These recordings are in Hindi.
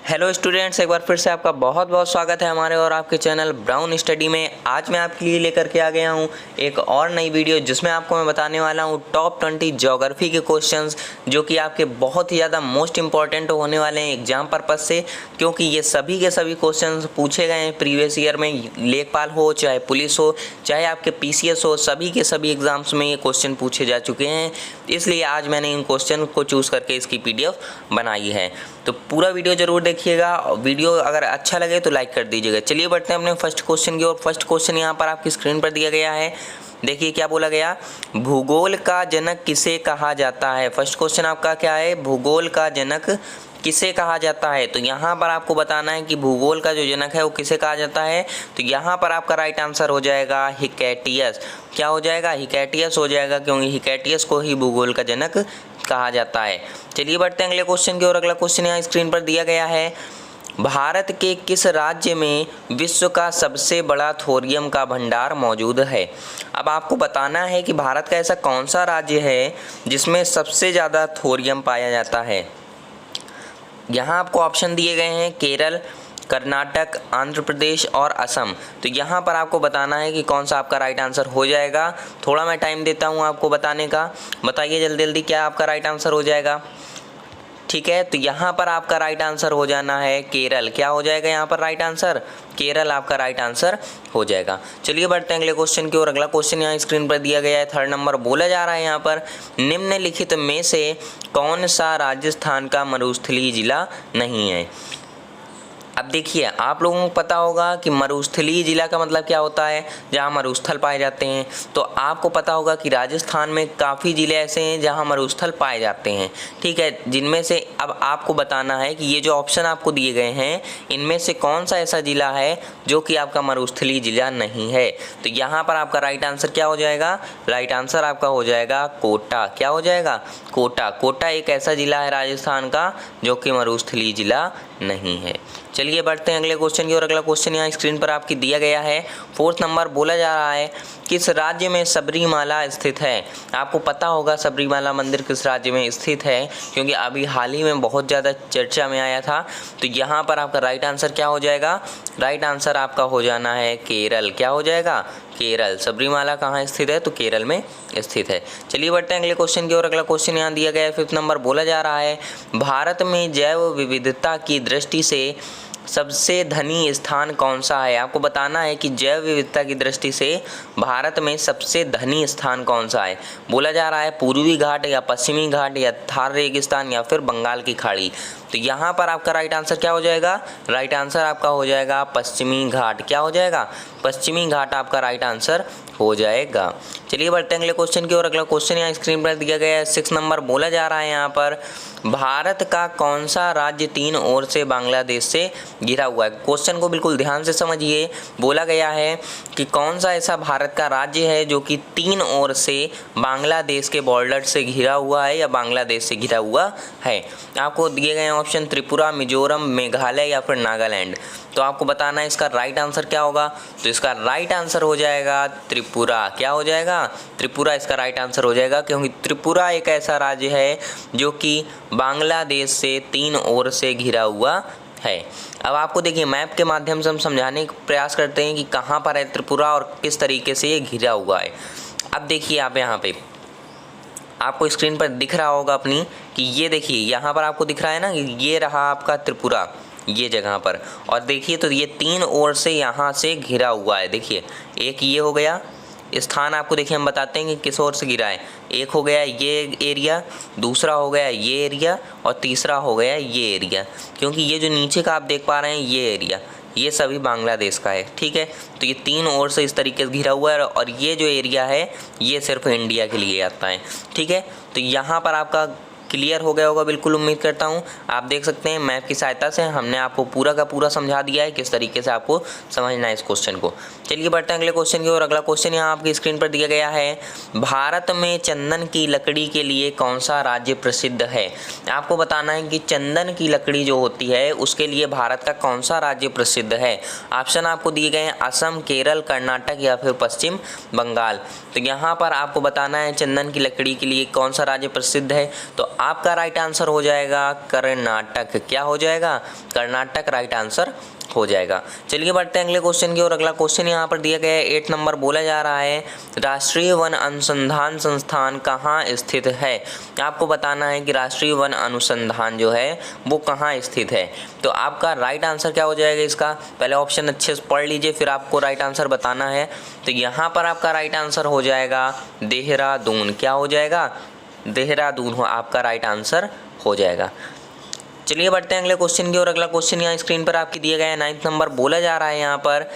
हेलो स्टूडेंट्स, एक बार फिर से आपका बहुत बहुत स्वागत है हमारे और आपके चैनल ब्राउन स्टडी में। आज मैं आपके लिए लेकर के आ गया हूं एक और नई वीडियो जिसमें आपको मैं बताने वाला हूं टॉप 20 ज्योग्राफी के क्वेश्चंस जो कि आपके बहुत ही ज़्यादा मोस्ट इंपॉर्टेंट होने वाले हैं एग्जाम पर्पज़ से, क्योंकि ये सभी के सभी क्वेश्चंस पूछे गए हैं प्रीवियस ईयर में। लेखपाल हो, चाहे पुलिस हो, चाहे आपके PCS हो, सभी के सभी एग्जाम्स में ये क्वेश्चन पूछे जा चुके हैं। इसलिए आज मैंने इन क्वेश्चन को चूज़ करके इसकी PDF बनाई है। तो पूरा वीडियो जरूर देखिएगा। वीडियो अगर अच्छा लगे तो लाइक कर दीजिएगा। चलिए बढ़ते हैं अपने फर्स्ट क्वेश्चन की ओर। फर्स्ट क्वेश्चन यहाँ पर आपकी स्क्रीन पर दिया गया है। देखिए क्या बोला गया, भूगोल का जनक किसे कहा जाता है। फर्स्ट क्वेश्चन आपका क्या है, भूगोल का जनक किसे कहा जाता है। तो यहाँ पर आपको बताना है कि भूगोल का जो जनक है वो किसे कहा जाता है। तो यहाँ पर आपका राइट आंसर हो जाएगा हिकैटियस। क्या हो जाएगा, हिकैटियस हो जाएगा, क्योंकि हिकैटियस को ही भूगोल का जनक कहा जाता है। चलिए बढ़ते हैं अगले क्वेश्चन की ओर। अगला क्वेश्चन यहाँ स्क्रीन पर दिया गया है, भारत के किस राज्य में विश्व का सबसे बड़ा थोरियम का भंडार मौजूद है। अब आपको बताना है कि भारत का ऐसा कौन सा राज्य है जिसमें सबसे ज़्यादा थोरियम पाया जाता है। यहाँ आपको ऑप्शन दिए गए हैं केरल, कर्नाटक, आंध्र प्रदेश और असम। तो यहाँ पर आपको बताना है कि कौन सा आपका राइट आंसर हो जाएगा। थोड़ा मैं टाइम देता हूँ आपको बताने का। बताइए जल्दी जल्दी क्या आपका राइट आंसर हो जाएगा। ठीक है, तो यहाँ पर आपका राइट आंसर हो जाना है केरल। क्या हो जाएगा यहाँ पर राइट आंसर, केरल आपका राइट आंसर हो जाएगा। चलिए बढ़ते हैं अगले क्वेश्चन की ओर। अगला क्वेश्चन यहाँ स्क्रीन पर दिया गया है, 3rd नंबर बोला जा रहा है यहाँ पर, निम्नलिखित में से कौन सा राजस्थान का मरुस्थलीय जिला नहीं है। अब देखिए आप लोगों को पता होगा कि मरुस्थलीय जिला का मतलब क्या होता है, जहाँ मरुस्थल पाए जाते हैं। तो आपको पता होगा कि राजस्थान में काफ़ी ज़िले ऐसे हैं जहाँ मरुस्थल पाए जाते हैं। ठीक है, जिनमें से अब आपको बताना है कि ये जो ऑप्शन आपको दिए गए हैं इनमें से कौन सा ऐसा ज़िला है जो कि आपका मरुस्थलीय जिला नहीं है। तो यहाँ पर आपका राइट आंसर क्या हो जाएगा, राइट आंसर आपका हो जाएगा कोटा। क्या हो जाएगा, कोटा। कोटा एक ऐसा ज़िला है राजस्थान का जो कि मरुस्थलीय जिला नहीं है। चलिए बढ़ते हैं अगले क्वेश्चन की ओर। अगला क्वेश्चन यहाँ स्क्रीन पर आपकी दिया गया है, 4th नंबर बोला जा रहा है, किस राज्य में सबरीमाला स्थित है। आपको पता होगा सबरीमाला मंदिर किस राज्य में स्थित है, क्योंकि अभी हाल ही में बहुत ज़्यादा चर्चा में आया था। तो यहाँ पर आपका राइट आंसर क्या हो जाएगा, राइट आंसर आपका हो जाना है केरल। क्या हो जाएगा, केरल। सबरीमाला कहाँ स्थित है, तो केरल में स्थित है। चलिए बढ़ते हैं अगले क्वेश्चन की ओर। अगला क्वेश्चन यहाँ दिया गया है, 5th नंबर बोला जा रहा है, भारत में जैव विविधता की दृष्टि से सबसे धनी स्थान कौन सा है। आपको बताना है कि जैव विविधता की दृष्टि से भारत में सबसे धनी स्थान कौन सा है। बोला जा रहा है पूर्वी घाट या पश्चिमी घाट या थार रेगिस्तान या फिर बंगाल की खाड़ी। तो यहाँ पर आपका राइट आंसर क्या हो जाएगा, राइट आंसर आपका हो जाएगा पश्चिमी घाट। क्या हो जाएगा, पश्चिमी घाट आपका राइट आंसर हो जाएगा। चलिए बढ़ते हैं अगले क्वेश्चन की ओर। अगला क्वेश्चन यहाँ स्क्रीन पर दिया गया है, 6 नंबर बोला जा रहा है यहाँ पर, भारत का कौन सा राज्य 3 ओर से बांग्लादेश से घिरा हुआ है। क्वेश्चन को बिल्कुल ध्यान से समझिए। बोला गया है कि कौन सा ऐसा भारत का राज्य है जो कि 3 ओर से बांग्लादेश के बॉर्डर से घिरा हुआ है या बांग्लादेश से घिरा हुआ है। आपको दिए गए ऑप्शन त्रिपुरा, मिजोरम, मेघालय या फिर नागालैंड। तो आपको बताना है इसका राइट आंसर क्या होगा। तो इसका राइट आंसर हो जाएगा त्रिपुरा। क्या हो जाएगा, त्रिपुरा इसका राइट आंसर हो जाएगा, क्योंकि त्रिपुरा एक ऐसा राज्य है जो कि बांग्लादेश से 3 ओर से घिरा हुआ है। अब आपको देखिए मैप के माध्यम से हम समझाने का प्रयास करते हैं कि कहाँ पर है त्रिपुरा और किस तरीके से ये घिरा हुआ है। अब देखिए आप यहाँ पे आपको स्क्रीन पर दिख रहा होगा अपनी कि ये देखिए यहाँ पर आपको दिख रहा है ना, ये रहा आपका त्रिपुरा ये जगह पर। और देखिए तो ये 3 ओर से यहाँ से घिरा हुआ है। देखिए एक ये हो गया स्थान, आपको देखिए हम बताते हैं कि किस ओर से घिरा है। एक हो गया ये एरिया, दूसरा हो गया ये एरिया और तीसरा हो गया ये एरिया। क्योंकि ये जो नीचे का आप देख पा रहे हैं ये एरिया ये सभी बांग्लादेश का है। ठीक है, तो ये 3 ओर से इस तरीके से घिरा हुआ है और ये जो एरिया है ये सिर्फ इंडिया के लिए आता है। ठीक है, तो यहाँ पर आपका क्लियर हो गया होगा, बिल्कुल उम्मीद करता हूँ। आप देख सकते हैं मैप की सहायता से हमने आपको पूरा का पूरा समझा दिया है किस तरीके से आपको समझना है इस क्वेश्चन को। चलिए बढ़ते हैं अगले क्वेश्चन की ओर। अगला क्वेश्चन यहाँ आपकी स्क्रीन पर दिया गया है, भारत में चंदन की लकड़ी के लिए कौन सा राज्य प्रसिद्ध है। आपको बताना है कि चंदन की लकड़ी जो होती है उसके लिए भारत का कौन सा राज्य प्रसिद्ध है। ऑप्शन आपको दिए गए हैं असम, केरल, कर्नाटक या फिर पश्चिम बंगाल। तो यहाँ पर आपको बताना है चंदन की लकड़ी के लिए कौन सा राज्य प्रसिद्ध है। तो आपका राइट आंसर हो जाएगा कर्नाटक। क्या हो जाएगा? कर्नाटक राइट आंसर हो जाएगा। चलिए बढ़ते हैं अगले क्वेश्चन की ओर। अगला क्वेश्चन यहाँ पर दिया गया है 8 नंबर, बोला जा रहा है राष्ट्रीय वन अनुसंधान संस्थान कहाँ स्थित है। आपको बताना है कि राष्ट्रीय वन अनुसंधान जो है वो कहाँ स्थित है। तो आपका राइट आंसर क्या हो जाएगा इसका? पहले ऑप्शन अच्छे से पढ़ लीजिए, फिर आपको राइट आंसर बताना है। तो यहाँ पर आपका राइट आंसर हो जाएगा देहरादून। क्या हो जाएगा? देहरादून हो आपका राइट आंसर हो जाएगा। चलिए बढ़ते हैं अगले क्वेश्चन की ओर। अगला क्वेश्चन यहाँ स्क्रीन पर आपकी दिया गया है 9 नंबर, बोला जा रहा है यहाँ पर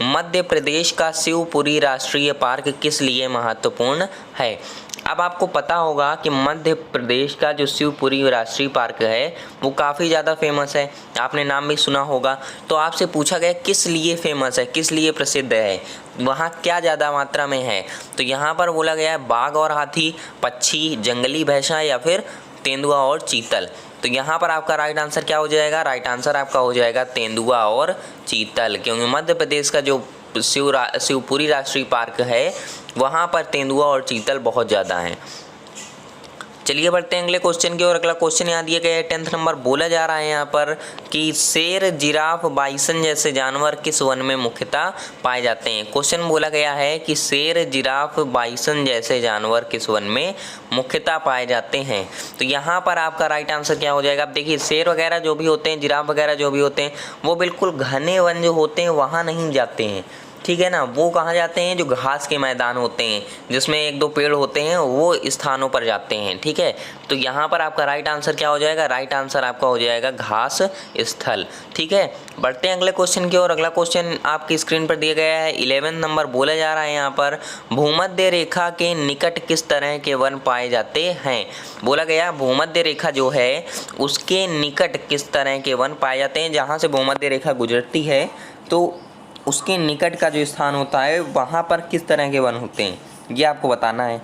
मध्य प्रदेश का शिवपुरी राष्ट्रीय पार्क किस लिए महत्वपूर्ण है। अब आपको पता होगा कि मध्य प्रदेश का जो शिवपुरी राष्ट्रीय पार्क है वो काफ़ी ज़्यादा फेमस है, आपने नाम भी सुना होगा। तो आपसे पूछा गया किस लिए फेमस है, किस लिए प्रसिद्ध है, वहाँ क्या ज़्यादा मात्रा में है। तो यहाँ पर बोला गया है बाघ और हाथी, पक्षी, जंगली भैंसा या फिर तेंदुआ और चीतल। तो यहाँ पर आपका राइट आंसर क्या हो जाएगा? राइट आंसर आपका हो जाएगा तेंदुआ और चीतल, क्योंकि मध्य प्रदेश का जो शिवपुरी राष्ट्रीय पार्क है वहाँ पर तेंदुआ और चीतल बहुत ज़्यादा हैं। चलिए बढ़ते हैं अगले क्वेश्चन की ओर। अगला क्वेश्चन यहाँ दिया गया है 10 नंबर, बोला जा रहा है यहाँ पर कि शेर, जिराफ, बाइसन जैसे जानवर किस वन में मुख्यतः पाए जाते हैं। क्वेश्चन बोला गया है कि शेर, जिराफ, बाइसन जैसे जानवर किस वन में मुख्यतः पाए जाते हैं। तो यहाँ पर आपका राइट आंसर क्या हो जाएगा? अब देखिए शेर वगैरह जो भी होते हैं, जिराफ वगैरह जो भी होते हैं, वो बिल्कुल घने वन जो होते हैं वहाँ नहीं जाते हैं, ठीक है ना। वो कहाँ जाते हैं? जो घास के मैदान होते हैं जिसमें 1-2 पेड़ होते हैं वो स्थानों पर जाते हैं, ठीक है। तो यहाँ पर आपका राइट आंसर क्या हो जाएगा? राइट आंसर आपका हो जाएगा घास स्थल, ठीक है। बढ़ते हैं अगले क्वेश्चन की ओर। अगला क्वेश्चन आपकी स्क्रीन पर दिया गया है 11 नंबर, बोला जा रहा है यहाँ पर भूमध्य रेखा के निकट किस तरह के वन पाए जाते हैं। बोला गया भूमध्य रेखा जो है उसके निकट किस तरह के वन पाए जाते हैं। जहाँ से भूमध्य रेखा गुजरती है तो उसके निकट का जो स्थान होता है वहाँ पर किस तरह के वन होते हैं, ये आपको बताना है।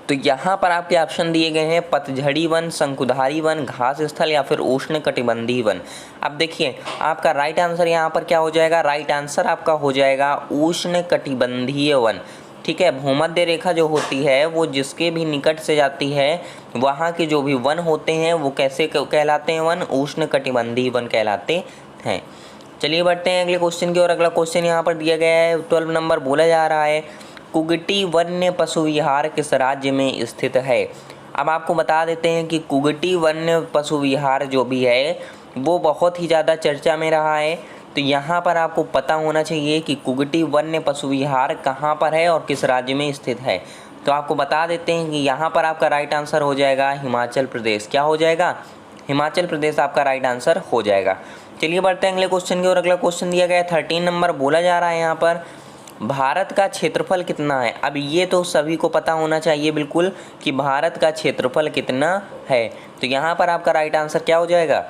तो यहाँ पर आपके ऑप्शन दिए गए हैं पतझड़ी वन, शंकुधारी वन, घास स्थल या फिर उष्ण कटिबंधीय वन। अब देखिए आपका राइट आंसर यहाँ पर क्या हो जाएगा? राइट आंसर आपका हो जाएगा उष्ण कटिबंधीय वन, ठीक है। भूमध्य रेखा जो होती है वो जिसके भी निकट से जाती है वहाँ के जो भी वन होते हैं वो कैसे कहलाते हैं? वन उष्ण कटिबंधीय वन कहलाते हैं। चलिए बढ़ते हैं अगले क्वेश्चन की ओर। अगला क्वेश्चन यहाँ पर दिया गया है 12 नंबर, बोला जा रहा है कुगटी वन्य पशु विहार किस राज्य में स्थित है। अब आपको बता देते हैं कि कुगटी वन्य पशु विहार जो भी है वो बहुत ही ज़्यादा चर्चा में रहा है। तो यहाँ पर आपको पता होना चाहिए कि कुगटी वन्य पशु विहार कहाँ पर है और किस राज्य में स्थित है। तो आपको बता देते हैं कि यहाँ पर आपका राइट आंसर हो जाएगा हिमाचल प्रदेश। क्या हो जाएगा? हिमाचल प्रदेश आपका राइट आंसर हो जाएगा। चलिए बढ़ते हैं अगले क्वेश्चन की ओर। अगला क्वेश्चन दिया गया है 13 नंबर, बोला जा रहा है यहाँ पर भारत का क्षेत्रफल कितना है। अब ये तो सभी को पता होना चाहिए बिल्कुल कि भारत का क्षेत्रफल कितना है। तो यहाँ पर आपका राइट आंसर क्या हो जाएगा?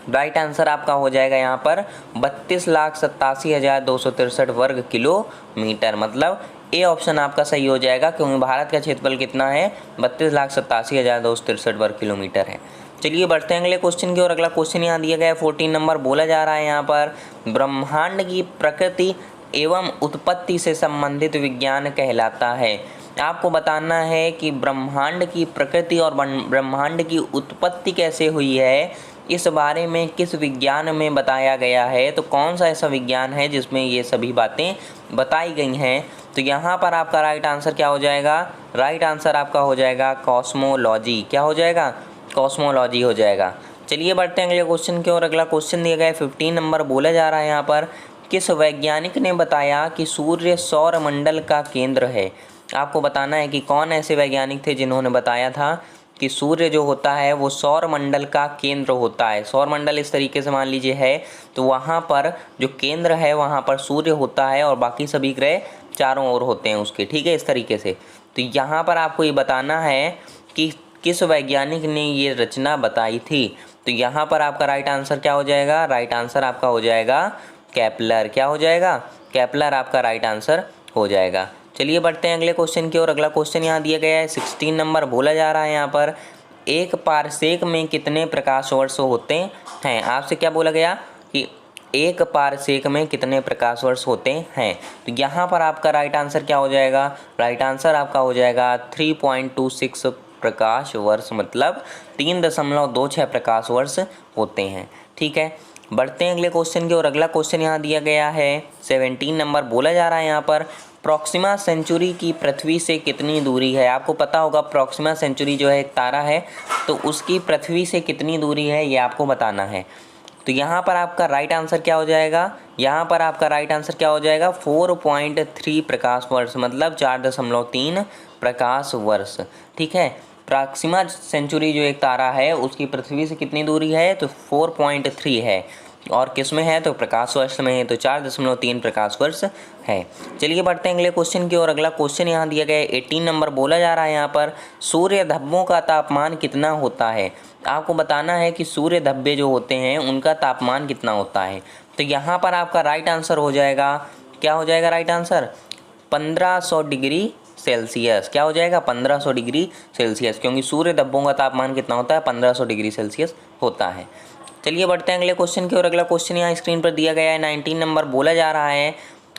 राइट आंसर आपका हो जाएगा यहाँ पर 32,87,263 वर्ग किलोमीटर, मतलब ए ऑप्शन आपका सही हो जाएगा, क्योंकि भारत का क्षेत्रफल कितना है? 32,87,263 वर्ग किलोमीटर है। चलिए बढ़ते हैं अगले क्वेश्चन की ओर। अगला क्वेश्चन यहाँ दिया गया है 14 नंबर, बोला जा रहा है यहाँ पर ब्रह्मांड की प्रकृति एवं उत्पत्ति से संबंधित विज्ञान कहलाता है। आपको बताना है कि ब्रह्मांड की प्रकृति और ब्रह्मांड की उत्पत्ति कैसे हुई है, इस बारे में किस विज्ञान में बताया गया है। तो कौन सा ऐसा विज्ञान है जिसमें ये सभी बातें बताई गई हैं। तो यहाँ पर आपका राइट आंसर क्या हो जाएगा? राइट आंसर आपका हो जाएगा कॉस्मोलॉजी। क्या हो जाएगा? कॉस्मोलॉजी हो जाएगा। चलिए बढ़ते हैं अगले क्वेश्चन की ओर। अगला क्वेश्चन दिया गया है 15 नंबर, बोला जा रहा है यहाँ पर किस वैज्ञानिक ने बताया कि सूर्य सौर मंडल का केंद्र है। आपको बताना है कि कौन ऐसे वैज्ञानिक थे जिन्होंने बताया था कि सूर्य जो होता है वो सौर मंडल का केंद्र होता है। सौर मंडल इस तरीके से मान लीजिए है, तो वहाँ पर जो केंद्र है वहाँ पर सूर्य होता है और बाकी सभी ग्रह चारों ओर होते हैं उसके, ठीक है, इस तरीके से। तो यहाँ पर आपको ये बताना है कि किस वैज्ञानिक ने ये रचना बताई थी। तो यहाँ पर आपका राइट आंसर क्या हो जाएगा? राइट आंसर आपका हो जाएगा केपलर। क्या हो जाएगा? केपलर आपका राइट आंसर हो जाएगा। चलिए बढ़ते हैं अगले क्वेश्चन की ओर। अगला क्वेश्चन यहाँ दिया गया है 16 नंबर, बोला जा रहा है यहाँ पर एक पारसेक में कितने प्रकाश वर्ष होते हैं। आपसे क्या बोला गया कि एक पारसेक में कितने प्रकाश वर्ष होते हैं। तो यहाँ पर आपका राइट आंसर क्या हो जाएगा? राइट आंसर आपका हो जाएगा 3.26 प्रकाश वर्ष, मतलब 3.26 प्रकाश वर्ष होते हैं। ठीक है, बढ़ते हैं अगले क्वेश्चन की ओर। अगला क्वेश्चन यहाँ दिया गया है 17 नंबर। बोला जा रहा है यहाँ पर प्रॉक्सिमा सेंचुरी की पृथ्वी से कितनी दूरी है। आपको पता होगा प्रॉक्सिमा सेंचुरी जो है एक तारा है, तो उसकी पृथ्वी से कितनी दूरी है ये आपको बताना है। तो यहाँ पर आपका राइट आंसर क्या हो जाएगा, यहाँ पर आपका राइट आंसर क्या हो जाएगा 4.3 प्रकाश वर्ष, मतलब 4.3 प्रकाश वर्ष। ठीक है, प्रॉक्सिमा सेंचुरी जो एक तारा है उसकी पृथ्वी से कितनी दूरी है, तो 4.3 है, और किस में है, तो प्रकाश वर्ष में है, तो 4.3 प्रकाश वर्ष है। चलिए बढ़ते हैं अगले क्वेश्चन की ओर। अगला क्वेश्चन यहाँ दिया गया है 18 नंबर। बोला जा रहा है यहाँ पर सूर्य धब्बों का तापमान कितना होता है। आपको बताना है कि सूर्य धब्बे जो होते हैं उनका तापमान कितना होता है। तो यहाँ पर आपका राइट आंसर हो जाएगा, क्या हो जाएगा राइट आंसर, 1500 डिग्री सेल्सियस। क्या हो जाएगा, 1500 डिग्री सेल्सियस, क्योंकि सूर्य धब्बों का तापमान कितना होता है, 1500 डिग्री सेल्सियस होता है। चलिए बढ़ते हैं अगले क्वेश्चन की ओर। अगला क्वेश्चन यहाँ स्क्रीन पर दिया गया है 19 नंबर। बोला जा रहा है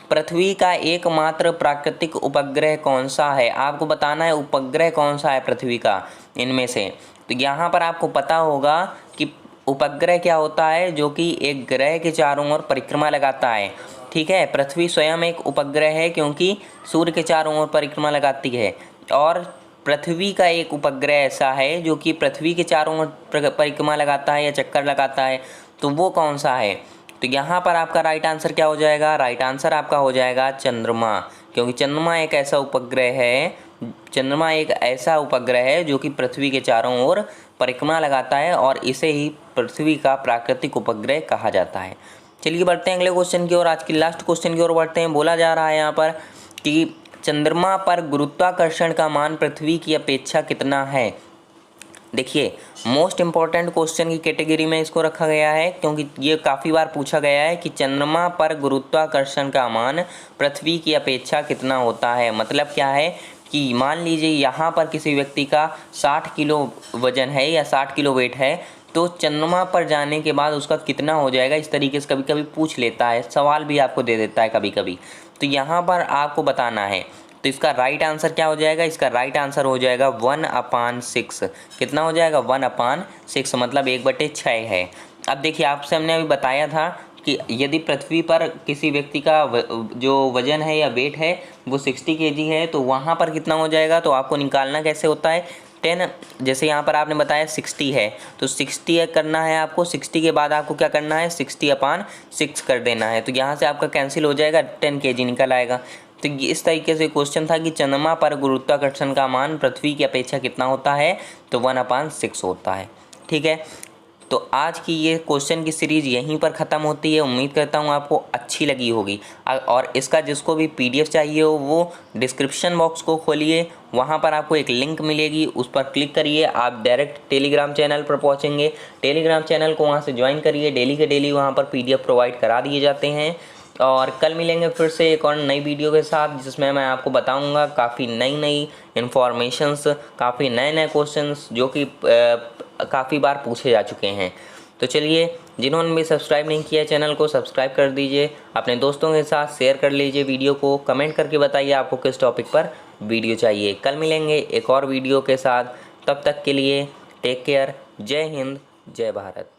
पृथ्वी का एकमात्र प्राकृतिक उपग्रह कौन सा है। आपको बताना है उपग्रह कौन सा है पृथ्वी का इनमें से। तो यहाँ पर आपको पता होगा कि उपग्रह क्या होता है, जो कि एक ग्रह के चारों ओर परिक्रमा लगाता है। ठीक है, पृथ्वी स्वयं एक उपग्रह है क्योंकि सूर्य के चारों ओर परिक्रमा लगाती है, और पृथ्वी का एक उपग्रह ऐसा है जो कि पृथ्वी के चारों ओर परिक्रमा लगाता है या चक्कर लगाता है, तो वो कौन सा है। तो यहाँ पर आपका राइट आंसर क्या हो जाएगा, राइट आंसर आपका हो जाएगा चंद्रमा, क्योंकि चंद्रमा एक ऐसा उपग्रह है, चंद्रमा एक ऐसा उपग्रह है जो कि पृथ्वी के चारों ओर परिक्रमा लगाता है, और इसे ही पृथ्वी का प्राकृतिक उपग्रह कहा जाता है। चलिए बढ़ते हैं अगले क्वेश्चन की ओर। आज की लास्ट क्वेश्चन की ओर बढ़ते हैं। बोला जा रहा है यहाँ पर कि चंद्रमा पर गुरुत्वाकर्षण का मान पृथ्वी की अपेक्षा कितना है। देखिए, मोस्ट इम्पॉर्टेंट क्वेश्चन की कैटेगरी में इसको रखा गया है, क्योंकि ये काफ़ी बार पूछा गया है कि चंद्रमा पर गुरुत्वाकर्षण का मान पृथ्वी की अपेक्षा कितना होता है। मतलब क्या है कि मान लीजिए यहाँ पर किसी व्यक्ति का 60 किलो वजन है या 60 किलो वेट है, तो चंद्रमा पर जाने के बाद उसका कितना हो जाएगा, इस तरीके से कभी कभी पूछ लेता है, सवाल भी आपको दे देता है कभी कभी। तो यहाँ पर आपको बताना है, तो इसका राइट आंसर क्या हो जाएगा, इसका राइट आंसर हो जाएगा 1/6। कितना हो जाएगा, 1/6, मतलब 1/6 है। अब देखिए, आपसे हमने अभी बताया था कि यदि पृथ्वी पर किसी व्यक्ति का जो वजन है या वेट है वो 60 kg है, तो वहाँ पर कितना हो जाएगा, तो आपको निकालना कैसे होता है, 10, जैसे यहाँ पर आपने बताया 60 है, तो 60 करना है आपको, 60 के बाद आपको क्या करना है, 60/6 कर देना है। तो यहाँ से आपका कैंसिल हो जाएगा, 10 kg निकल आएगा। तो इस तरीके से क्वेश्चन था कि चंद्रमा पर गुरुत्वाकर्षण का मान पृथ्वी की अपेक्षा कितना होता है, तो 1/6 होता है। ठीक है, तो आज की ये क्वेश्चन की सीरीज़ यहीं पर ख़त्म होती है। उम्मीद करता हूँ आपको अच्छी लगी होगी, और इसका जिसको भी PDF चाहिए हो वो डिस्क्रिप्शन बॉक्स को खोलिए, वहाँ पर आपको एक लिंक मिलेगी, उस पर क्लिक करिए, आप डायरेक्ट टेलीग्राम चैनल पर पहुँचेंगे। टेलीग्राम चैनल को वहाँ से ज्वाइन करिए, डेली के डेली वहाँ पर PDF प्रोवाइड करा दिए जाते हैं। और कल मिलेंगे फिर से एक और नई वीडियो के साथ, जिसमें मैं आपको बताऊंगा काफ़ी नई इन्फॉर्मेशंस, काफ़ी नए क्वेश्चंस जो कि काफ़ी बार पूछे जा चुके हैं। तो चलिए, जिन्होंने भी सब्सक्राइब नहीं किया चैनल को सब्सक्राइब कर दीजिए, अपने दोस्तों के साथ शेयर कर लीजिए वीडियो को, कमेंट करके बताइए आपको किस टॉपिक पर वीडियो चाहिए। कल मिलेंगे एक और वीडियो के साथ, तब तक के लिए टेक केयर। जय हिंद, जय भारत।